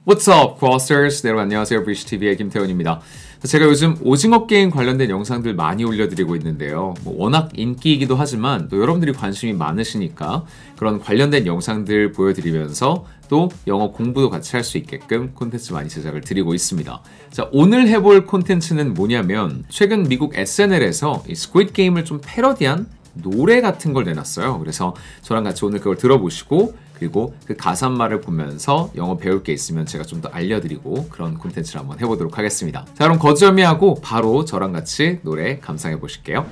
What's up, Crossers? 네, 여러분 안녕하세요. 브리시TV의 김태훈입니다. 제가 요즘 오징어 게임 관련된 영상들 많이 올려드리고 있는데요. 워낙 인기이기도 하지만 또 여러분들이 관심이 많으시니까 그런 관련된 영상들 보여드리면서 또 영어 공부도 같이 할 수 있게끔 콘텐츠 많이 제작을 드리고 있습니다. 자, 오늘 해볼 콘텐츠는 뭐냐면 최근 미국 SNL에서 이 스퀴드 게임을 좀 패러디한 노래 같은 걸 내놨어요. 그래서 저랑 같이 오늘 그걸 들어보시고 그리고 그 가사말을 보면서 영어 배울 게 있으면 제가 좀 더 알려드리고 그런 콘텐츠를 한번 해보도록 하겠습니다. 자, 그럼 거절미하고 바로 저랑 같이 노래 감상해 보실게요.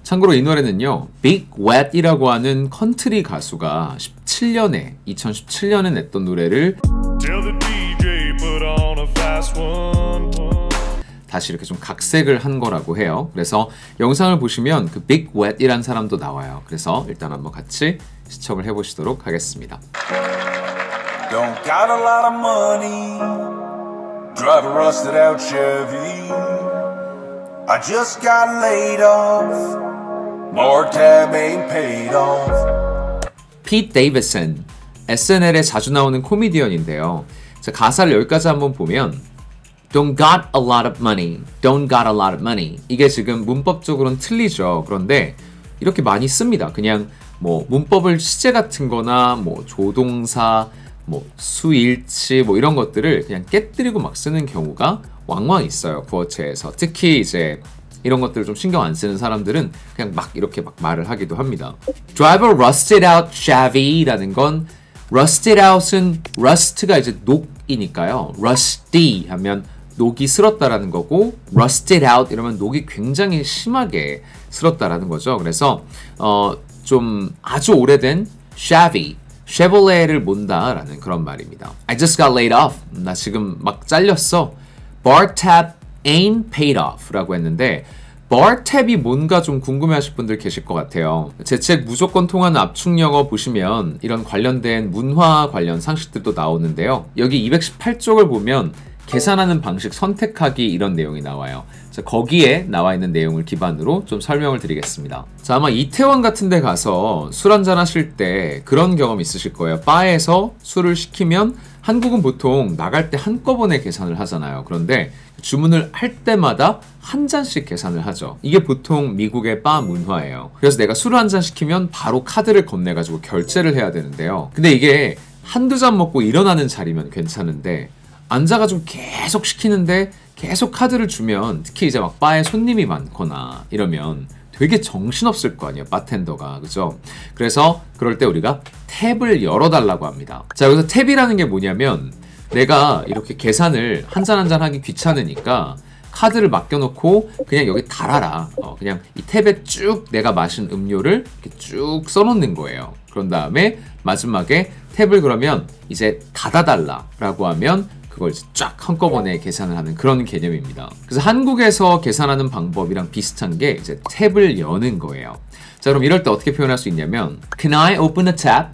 참고로 이 노래는요, Big Wet이라고 하는 컨트리 가수가 2017년에 냈던 노래를 다시 이렇게 좀 각색을 한 거라고 해요. 그래서 영상을 보시면 그 Big Wet이란 사람도 나와요. 그래서 일단 한번 같이 시청을 해보시도록 하겠습니다. Don't got a lot of money, drive a rusted out Chevy. I just got laid off, more tab ain't paid off. Pete Davidson, SNL에 자주 나오는 코미디언인데요. 자, 가사를 여기까지 한번 보면 Don't got a lot of money, don't got a lot of money. 이게 지금 문법적으로는 틀리죠. 그런데 이렇게 많이 씁니다. 그냥 뭐 문법을 시제 같은 거나 뭐 조동사, 뭐 수일치 뭐 이런 것들을 그냥 깨뜨리고 막 쓰는 경우가 왕왕 있어요. 구어체에서. 특히 이제 이런 것들을 좀 신경 안 쓰는 사람들은 그냥 막 이렇게 막 말을 하기도 합니다. Drive a rusted out Chevy라는 건 rusted out은 rust가 이제 녹이니까요. rusty 하면 녹이 슬었다라는 거고 rusted out 이러면 녹이 굉장히 심하게 슬었다라는 거죠. 그래서 좀 아주 오래된 Chevrolet를 몬다라는 그런 말입니다. I just got laid off. 나 지금 막 잘렸어. Bar tab ain't paid off 라고 했는데 bar tab이 뭔가 좀 궁금해하실 분들 계실 것 같아요. 제 책 무조건 통하는 압축 영어 보시면 이런 관련된 문화 관련 상식들도 나오는데요. 여기 218쪽을 보면 계산하는 방식 선택하기 이런 내용이 나와요. 자, 거기에 나와 있는 내용을 기반으로 좀 설명을 드리겠습니다. 자, 아마 이태원 같은 데 가서 술 한잔 하실 때 그런 경험 있으실 거예요. 바에서 술을 시키면 한국은 보통 나갈 때 한꺼번에 계산을 하잖아요. 그런데 주문을 할 때마다 한 잔씩 계산을 하죠. 이게 보통 미국의 바 문화예요. 그래서 내가 술을 한 잔 시키면 바로 카드를 건네가지고 결제를 해야 되는데요. 근데 이게 한두 잔 먹고 일어나는 자리면 괜찮은데 앉아가지고 계속 시키는데 계속 카드를 주면 특히 이제 막 바에 손님이 많거나 이러면 되게 정신없을 거 아니에요, 바텐더가. 그죠? 그래서 그럴 때 우리가 탭을 열어달라고 합니다. 자, 여기서 탭이라는 게 뭐냐면 내가 이렇게 계산을 한 잔 한 잔 하기 귀찮으니까 카드를 맡겨놓고 그냥 여기 달아라. 그냥 이 탭에 쭉 내가 마신 음료를 이렇게 쭉 써놓는 거예요. 그런 다음에 마지막에 탭을 그러면 이제 닫아달라라고 하면 그걸 쫙 한꺼번에 계산을 하는 그런 개념입니다. 그래서 한국에서 계산하는 방법이랑 비슷한 게 이제 탭을 여는 거예요. 자, 그럼 이럴 때 어떻게 표현할 수 있냐면 Can I open a tap?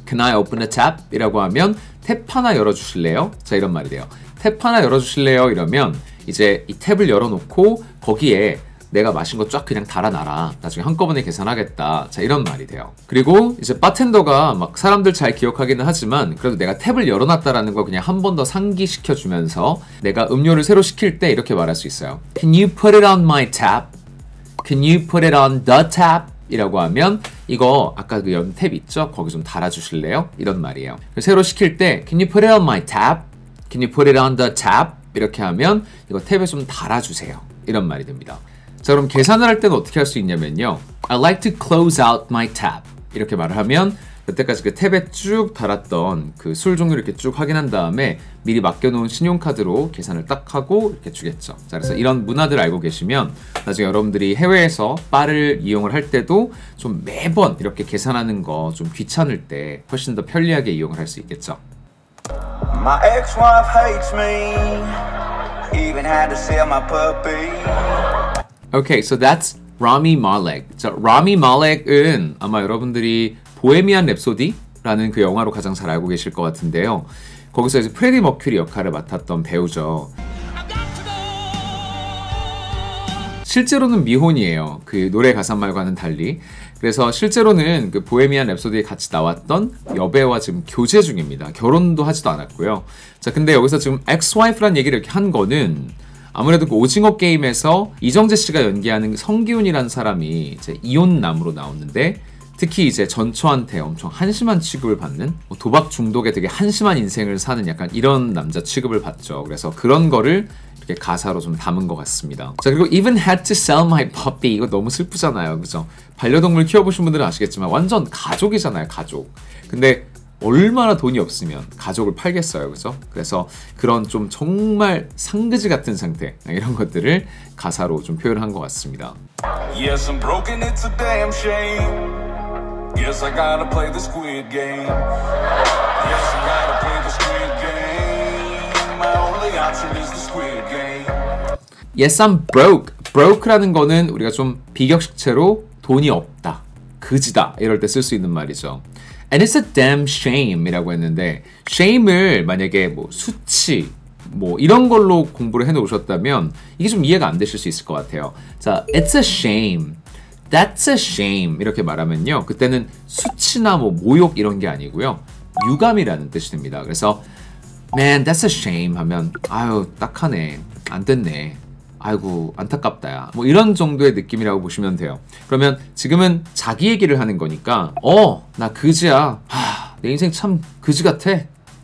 Can I open a tap? 이라고 하면 탭 하나 열어주실래요? 자, 이런 말이 돼요. 탭 하나 열어주실래요? 이러면 이제 이 탭을 열어놓고 거기에 내가 마신 거 쫙 그냥 달아놔라. 나중에 한꺼번에 계산하겠다. 자, 이런 말이 돼요. 그리고 이제 바텐더가 막 사람들 잘 기억하기는 하지만 그래도 내가 탭을 열어놨다라는 걸 그냥 한 번 더 상기시켜주면서 내가 음료를 새로 시킬 때 이렇게 말할 수 있어요. Can you put it on my tap? Can you put it on the tap? 이라고 하면 이거 아까 그 연 탭 있죠? 거기 좀 달아주실래요? 이런 말이에요. 새로 시킬 때 Can you put it on my tap? Can you put it on the tap? 이렇게 하면 이거 탭에 좀 달아주세요. 이런 말이 됩니다. 자, 그럼 계산을 할 때는 어떻게 할 수 있냐면요. I like to close out my tab. 이렇게 말을 하면 여태까지 그 탭에 쭉 달았던 그 술 종류를 이렇게 쭉 확인한 다음에 미리 맡겨놓은 신용카드로 계산을 딱 하고 이렇게 주겠죠. 자, 그래서 이런 문화들 알고 계시면 나중에 여러분들이 해외에서 바를 이용을 할 때도 좀 매번 이렇게 계산하는 거 좀 귀찮을 때 훨씬 더 편리하게 이용을 할 수 있겠죠. My ex-wife hates me, even had to sell my puppy. Okay, so that's Rami Malek. 자, Rami Malek은 아마 여러분들이 보헤미안 랩소디라는 그 영화로 가장 잘 알고 계실 것 같은데요. 거기서 이제 프레디 머큐리 역할을 맡았던 배우죠. 실제로는 미혼이에요. 그 노래 가사말과는 달리. 그래서 실제로는 그 보헤미안 랩소디에 같이 나왔던 여배우와 지금 교제 중입니다. 결혼도 하지도 않았고요. 자, 근데 여기서 지금 ex-wife라는 얘기를 이렇게 한 거는 아무래도 그 오징어 게임에서 이정재 씨가 연기하는 성기훈이라는 사람이 이제 이혼남으로 나오는데 특히 이제 전처한테 엄청 한심한 취급을 받는 도박 중독에 되게 한심한 인생을 사는 약간 이런 남자 취급을 받죠. 그래서 그런 거를 이렇게 가사로 좀 담은 것 같습니다. 자, 그리고 even had to sell my puppy 이거 너무 슬프잖아요. 그죠? 반려동물 키워보신 분들은 아시겠지만 완전 가족이잖아요. 가족. 근데 얼마나 돈이 없으면 가족을 팔겠어요. 그죠? 그래서 그런 좀 정말 상그지 같은 상태 이런 것들을 가사로 좀 표현한 것 같습니다. Yes, I'm broken, it's a damn shame. Guess I gotta play the squid game. Yes, I gotta play the squid game. My only option is the squid game. Yes, I'm broke. broke라는 거는 우리가 좀 비격식체로 돈이 없다, 그지다 이럴 때 쓸 수 있는 말이죠. And it's a damn shame 이라고 했는데 shame을 만약에 뭐 수치 뭐 이런 걸로 공부를 해놓으셨다면 이게 좀 이해가 안 되실 수 있을 것 같아요. 자, it's a shame. That's a shame 이렇게 말하면요 그때는 수치나 뭐 모욕 이런 게 아니고요 유감이라는 뜻이 됩니다. 그래서 Man, that's a shame 하면 아유 딱하네 안 됐네 아이고 안타깝다 야 뭐 이런 정도의 느낌이라고 보시면 돼요. 그러면 지금은 자기 얘기를 하는 거니까 나 그지야 내 인생 참 그지 같아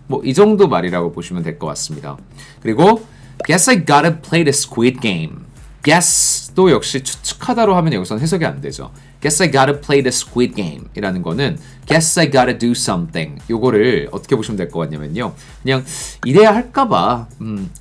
뭐 이 정도 말이라고 보시면 될 것 같습니다. 그리고 Guess I gotta play the squid game. Guess도 역시 추측하다로 하면 여기서는 해석이 안 되죠. Guess I gotta play the squid game 이라는 거는 Guess I gotta do something 요거를 어떻게 보시면 될 것 같냐면요 그냥 이래야 할까봐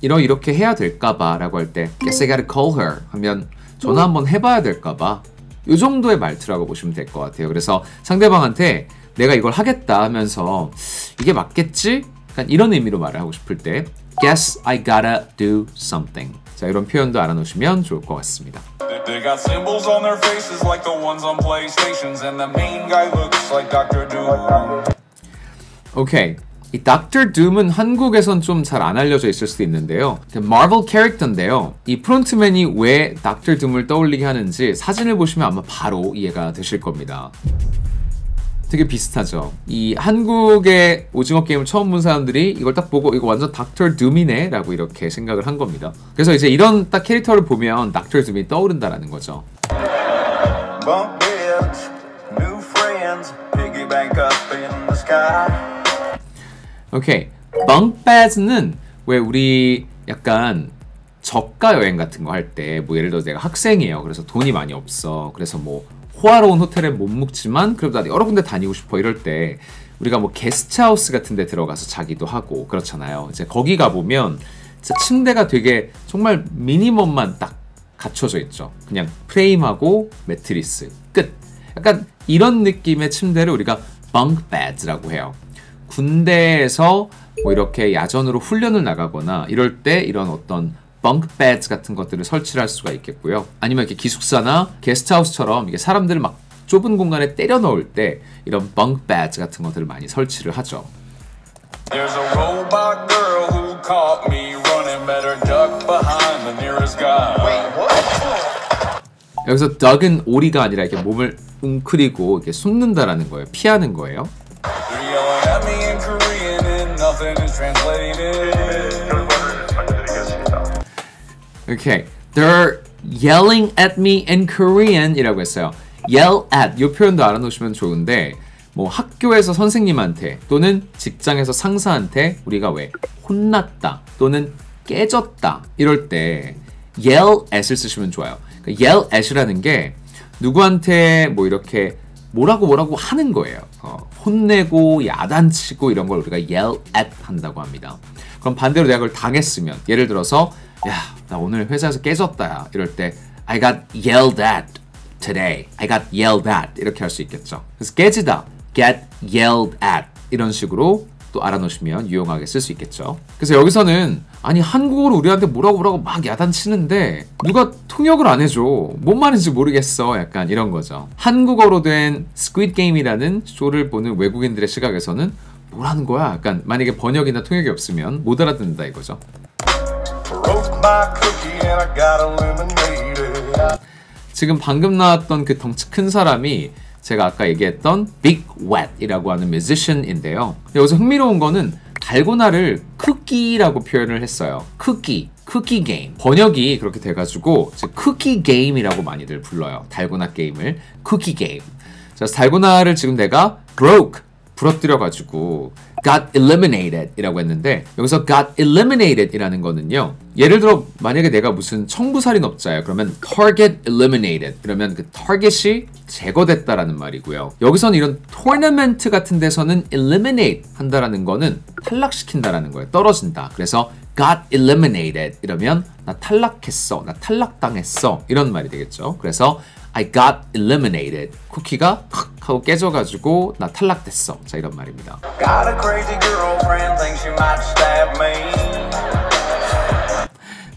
이렇게 해야 될까봐 라고 할 때 Guess I gotta call her 하면 전화 한번 해봐야 될까봐 요 정도의 말투라고 보시면 될 것 같아요. 그래서 상대방한테 내가 이걸 하겠다 하면서 이게 맞겠지? 약간 이런 의미로 말을 하고 싶을 때 Guess I gotta do something. 자, 이런 표현도 알아놓으시면 좋을 것 같습니다. They got symbols on their faces like the ones on PlayStations, and the main guy looks like Dr. Doom. 오케이. 이 Dr. Doom은 한국에선 좀 잘 안 알려져 있을 수도 있는데요. 마블 캐릭터인데요. 이 프론트맨이 왜 Dr. Doom을 떠올리게 하는지 사진을 보시면 아마 바로 이해가 되실 겁니다. 되게 비슷하죠. 이 한국의 오징어 게임을 처음 본 사람들이 이걸 딱 보고 이거 완전 닥터 둠이네 라고 이렇게 생각을 한 겁니다. 그래서 이제 이런 딱 캐릭터를 보면 닥터 둠이 떠오른다라는 거죠. Bunk beds, new friends, piggybank up in the sky. 오케이. bunk beds는 왜 우리 약간 저가 여행 같은 거 할 때 뭐 예를 들어 내가 학생이에요. 그래서 돈이 많이 없어. 그래서 뭐 호화로운 호텔에 못 묵지만 그래도 나 여러 군데 다니고 싶어 이럴 때 우리가 뭐 게스트하우스 같은 데 들어가서 자기도 하고 그렇잖아요. 이제 거기 가보면 진짜 침대가 되게 정말 미니멈만 딱 갖춰져 있죠. 그냥 프레임하고 매트리스 끝. 약간 이런 느낌의 침대를 우리가 bunk beds라고 해요. 군대에서 뭐 이렇게 야전으로 훈련을 나가거나 이럴 때 이런 어떤 bunk beds 같은 것들을 설치를 할 수가 있겠고요. 아니면 이렇게 기숙사나 게스트하우스처럼 이게 사람들을 막 좁은 공간에 때려 넣을 때 이런 bunk beds 같은 것들을 많이 설치를 하죠. There's a robot girl who caught me running, better duck behind the nearest guy. Wait, what? 여기서 duck은 오리가 아니라 이렇게 몸을 웅크리고 이렇게 숨는다라는 거예요. 피하는 거예요. They're yelling at me in Korean and nothing is translated. Okay, they're yelling at me in Korean 이라고 했어요. yell at 이 표현도 알아놓으시면 좋은데 뭐 학교에서 선생님한테 또는 직장에서 상사한테 우리가 왜 혼났다 또는 깨졌다 이럴 때 yell at을 쓰시면 좋아요. 그러니까 yell at이라는 게 누구한테 뭐 이렇게 뭐라고 하는 거예요. 혼내고 야단치고 이런 걸 우리가 yell at 한다고 합니다. 그럼 반대로 내가 그걸 당했으면 예를 들어서 야, 나 오늘 회사에서 깨졌다 야 이럴 때 I got yelled at today. I got yelled at 이렇게 할 수 있겠죠. 그래서 깨지다 get yelled at 이런 식으로 또 알아놓으시면 유용하게 쓸 수 있겠죠. 그래서 여기서는 아니 한국어로 우리한테 뭐라고 막 야단치는데 누가 통역을 안 해줘. 뭔 말인지 모르겠어. 약간 이런 거죠. 한국어로 된 Squid Game이라는 쇼를 보는 외국인들의 시각에서는 뭐라는 거야? 약간 만약에 번역이나 통역이 없으면 못 알아듣는다 이거죠. Broke my cookie and I got eliminated. 지금 방금 나왔던 그 덩치 큰 사람이 제가 아까 얘기했던 Big Wet이라고 하는 뮤지션인데요. 여기서 흥미로운 거는 달고나를 쿠키라고 표현을 했어요. 쿠키 게임. 번역이 그렇게 돼가지고 쿠키 게임이라고 많이들 불러요. 달고나 게임을 쿠키 게임. 자, 달고나를 지금 내가 부러뜨려가지고 got eliminated 이라고 했는데 여기서 got eliminated 이라는 거는요, 예를 들어 만약에 내가 무슨 청부살인업자예요. 그러면 target eliminated 이러면 그 타겟이 제거됐다라는 말이고요. 여기서는 이런 토너먼트 같은 데서는 eliminate 한다라는 거는 탈락시킨다라는 거예요. 떨어진다. 그래서 got eliminated 이러면 나 탈락했어, 나 탈락당했어 이런 말이 되겠죠. 그래서 I got eliminated. 쿠키가 팍 하고 깨져가지고 나 탈락됐어. 자, 이런 말입니다. Got a crazy girlfriend, thinks she might stab me.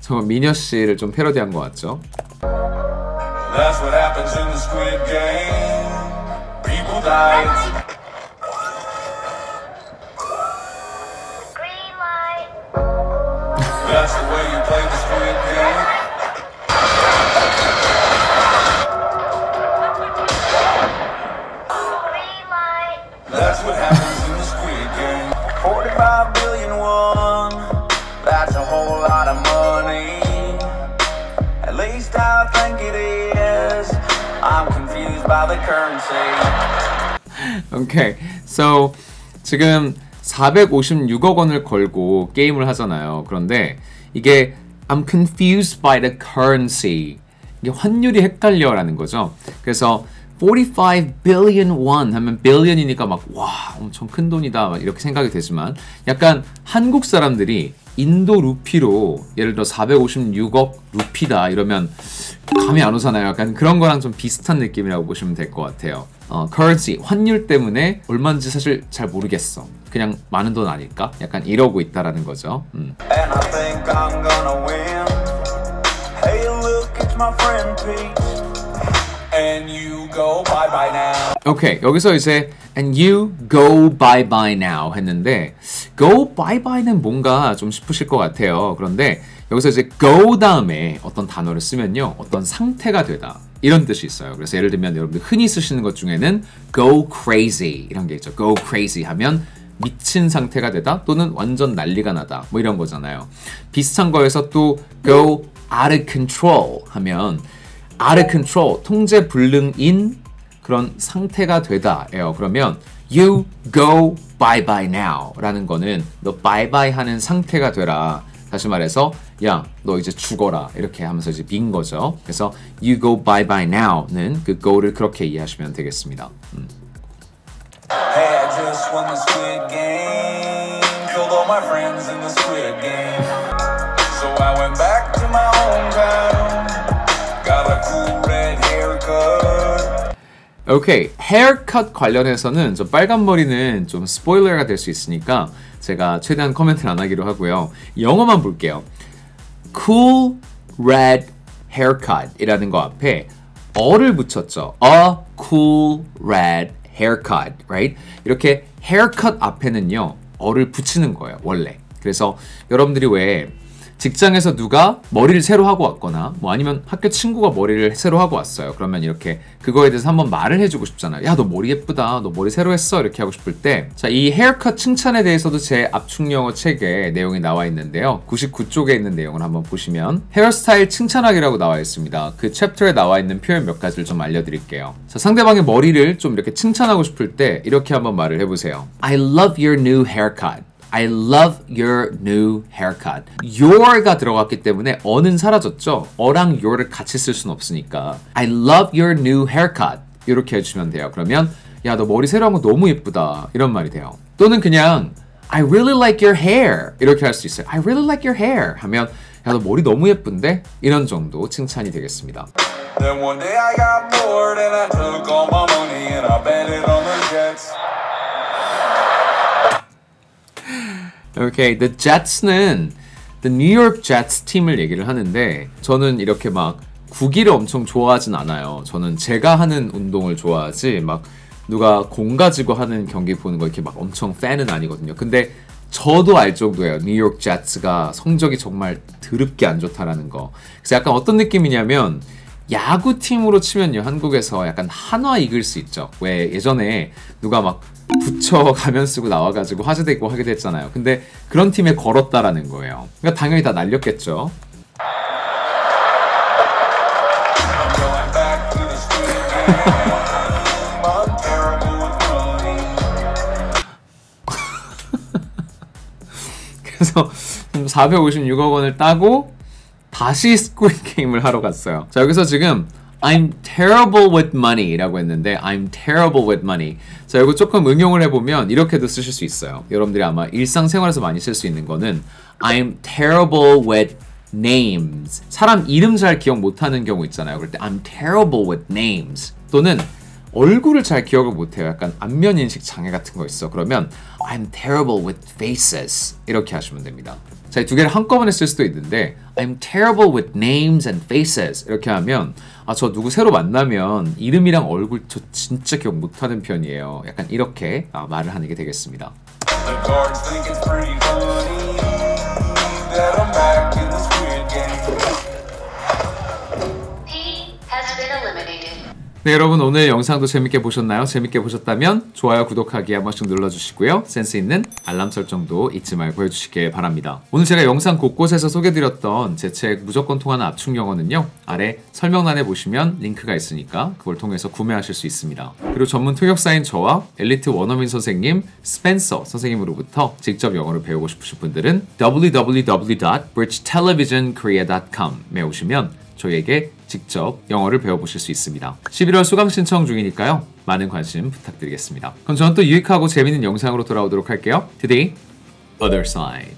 정말 미녀 씨를 좀 패러디한 것 같죠? That's what happens in the Squid Game. People die. Green light. That's the way you play the Squid Game. Green light. That's what happens in the Squid Game. 45 billion won. That's a whole lot of money. At least I think it is. I'm confused by the currency. Okay, so 지금 456억 원을 걸고 게임을 하잖아요. 그런데 이게 I'm confused by the currency. 이게 환율이 헷갈려라는 거죠. 그래서 45 billion won 하면 billion이니까 막 와, 엄청 큰 돈이다 막 이렇게 생각이 되지만 약간 한국 사람들이 인도 루피로 예를 들어 456억 루피다 이러면 감이 안 오잖아요. 약간 그런 거랑 좀 비슷한 느낌이라고 보시면 될 것 같아요. currency, 환율 때문에 얼마인지 사실 잘 모르겠어. 그냥 많은 돈 아닐까? 약간 이러고 있다라는 거죠. And I think I'm gonna win. Hey, look, it's my friend Pete. And you go bye bye now. 오케이, 여기서 이제 and you go bye bye now 했는데 go bye bye는 뭔가 좀 싶으실 것 같아요. 그런데 여기서 이제 go 다음에 어떤 단어를 쓰면요, 어떤 상태가 되다 이런 뜻이 있어요. 그래서 예를 들면 여러분들 흔히 쓰시는 것 중에는 go crazy 이런 게 있죠. go crazy 하면 미친 상태가 되다 또는 완전 난리가 나다 뭐 이런 거잖아요. 비슷한 거에서 또 go out of control 하면 out of control, 통제 불능인 그런 상태가 되다예요. 그러면 you go bye bye now 라는 거는 너 bye bye 하는 상태가 되라. 다시 말해서 야, 너 이제 죽어라 이렇게 하면서 이제 빈 거죠. 그래서 you go bye bye now는 그 go를 그렇게 이해하시면 되겠습니다. Hey, I just won the Squid Game. Killed all my friends in the Squid Game. So I went back to my hometown. Got a cool red haircut. 오케이, 헤어컷 관련해서는 저 빨간 머리는 좀 스포일러가 될 수 있으니까 제가 최대한 코멘트를 안 하기로 하고요. 영어만 볼게요. Cool red haircut 이라는 거 앞에 어를 붙였죠. A cool red haircut, right? 이렇게 haircut 앞에는요, 어를 붙이는 거예요, 원래. 그래서 여러분들이 왜 직장에서 누가 머리를 새로 하고 왔거나 뭐 아니면 학교 친구가 머리를 새로 하고 왔어요. 그러면 이렇게 그거에 대해서 한번 말을 해주고 싶잖아요. 야, 너 머리 예쁘다. 너 머리 새로 했어. 이렇게 하고 싶을 때, 자, 이 헤어컷 칭찬에 대해서도 제 압축영어 책에 내용이 나와 있는데요. 99쪽에 있는 내용을 한번 보시면 헤어스타일 칭찬하기라고 나와 있습니다. 그 챕터에 나와 있는 표현 몇 가지를 좀 알려드릴게요. 자, 상대방의 머리를 좀 이렇게 칭찬하고 싶을 때 이렇게 한번 말을 해보세요. I love your new haircut. I love your new haircut. Your가 들어갔기 때문에 어는 사라졌죠. 어랑 your를 같이 쓸 수는 없으니까 I love your new haircut 이렇게 해주시면 돼요. 그러면 야, 너 머리 새로 한 거 너무 예쁘다 이런 말이 돼요. 또는 그냥 I really like your hair 이렇게 할 수 있어요. I really like your hair 하면 야, 너 머리 너무 예쁜데? 이런 정도 칭찬이 되겠습니다. Then one day I got bored and I took all my money and I bet it on the Jets. Okay, the Jets는 the New York Jets 팀을 얘기를 하는데 저는 이렇게 막 구기를 엄청 좋아하진 않아요. 저는 제가 하는 운동을 좋아하지 막 누가 공 가지고 하는 경기 보는 거 이렇게 막 엄청 팬은 아니거든요. 근데 저도 알 정도예요. 뉴욕 제츠가 성적이 정말 드럽게 안 좋다라는 거. 그래서 약간 어떤 느낌이냐면 야구팀으로 치면요, 한국에서 약간 한화 이글스 있죠. 왜 예전에 누가 막 부처 가면 쓰고 나와가지고 화제되고 하기도 했잖아요. 근데 그런 팀에 걸었다라는 거예요. 그러니까 당연히 다 날렸겠죠. I'm going back to the studio. I'm terrible with money. 그래서 456억 원을 따고 다시 스퀴드 게임을 하러 갔어요. 자, 여기서 지금 I'm terrible with money 라고 했는데 I'm terrible with money. 자, 이거 조금 응용을 해보면 이렇게도 쓰실 수 있어요. 여러분들이 아마 일상생활에서 많이 쓸 수 있는 거는 I'm terrible with names. 사람 이름 잘 기억 못하는 경우 있잖아요. 그럴 때 I'm terrible with names. 또는 얼굴을 잘 기억을 못해요. 약간 안면 인식 장애 같은 거 있어. 그러면 I'm terrible with faces. 이렇게 하시면 됩니다. 자, 이 두 개를 한꺼번에 쓸 수도 있는데 I'm terrible with names and faces. 이렇게 하면 저 누구 새로 만나면 이름이랑 얼굴 저 진짜 기억 못하는 편이에요. 약간 이렇게 말을 하는 게 되겠습니다. The guards think it's pretty funny that I'm back in the Squid Game. P has been eliminated. 네, 여러분 오늘 영상도 재밌게 보셨나요? 재밌게 보셨다면 좋아요, 구독하기 한 번씩 눌러주시고요. 센스 있는 알람 설정도 잊지 말고 해주시길 바랍니다. 오늘 제가 영상 곳곳에서 소개드렸던 제 책 무조건 통하는 압축 영어는요, 아래 설명란에 보시면 링크가 있으니까 그걸 통해서 구매하실 수 있습니다. 그리고 전문 통역사인 저와 엘리트 원어민 선생님 스펜서 선생님으로부터 직접 영어를 배우고 싶으신 분들은 www.bridgetelevisionkorea.com에 오시면 저희에게 직접 영어를 배워보실 수 있습니다. 11월 수강 신청 중이니까요. 많은 관심 부탁드리겠습니다. 그럼 저는 또 유익하고 재밌는 영상으로 돌아오도록 할게요. Today, other side.